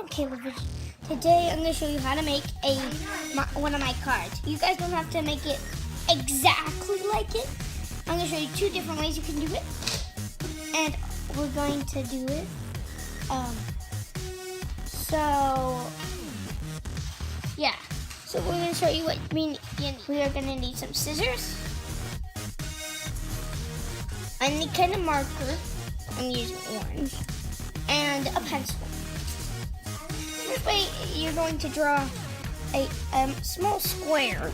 from Caleb. Today I'm going to show you how to make one of my cards. You guys don't have to make it exactly like it. I'm going to show you 2 different ways you can do it. And we're going to do it. So we're going to show you what we need. We are going to need some scissors, any kind of marker. I'm using orange, and a pencil. First way, you're going to draw a small square,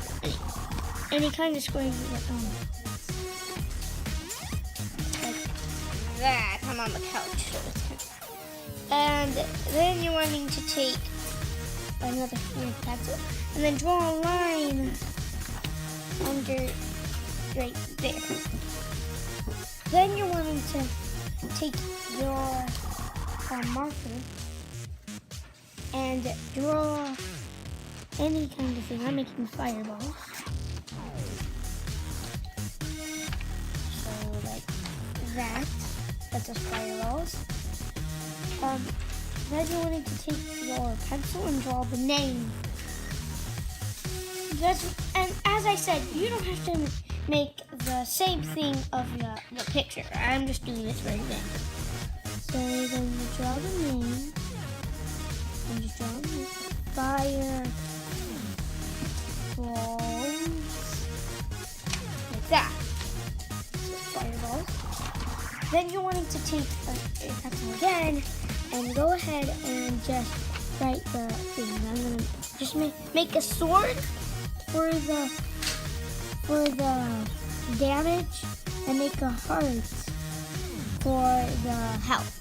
any kind of square you want, like that. I'm on the couch, so it's kind of, and then you're wanting to take another pencil and then draw a line under right there. Then you're wanting to take your marker and draw any kind of thing. I'm making fireballs. So like that. That's just fireballs. Then you're wanting to take your pencil and draw the name. And as I said, you don't have to make the same thing of the picture. I'm just doing this for example. So then you draw the name, and you draw the fireballs, like that. So fireballs. Then you're wanting to take a pencil again, and go ahead and just write the thing. I'm gonna just make a sword for the damage, and make a heart for the health.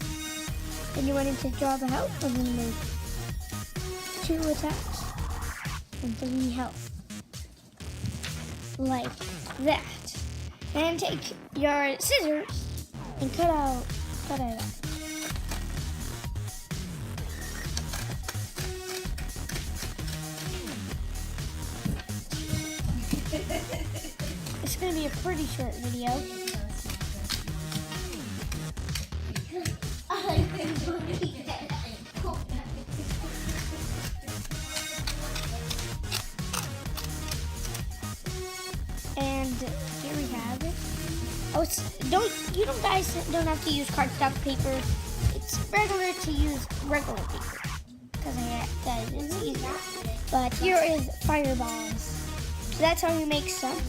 Then you're wanting to draw the health, and then make 2 attacks and 3 health, like that. Then take your scissors and cut it out. It's going to be a pretty short video. And here we have it. You guys don't have to use cardstock paper. It's regular to use regular paper because it's easier. But here is fireballs. So that's how you make stuff.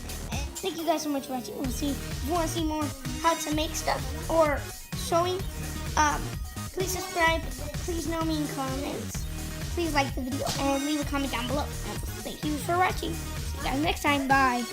Thank you guys so much for watching. If you want to see more how to make stuff or showing, please subscribe. Please know me in comments. Please like the video and leave a comment down below. Thank you for watching. See you guys next time. Bye.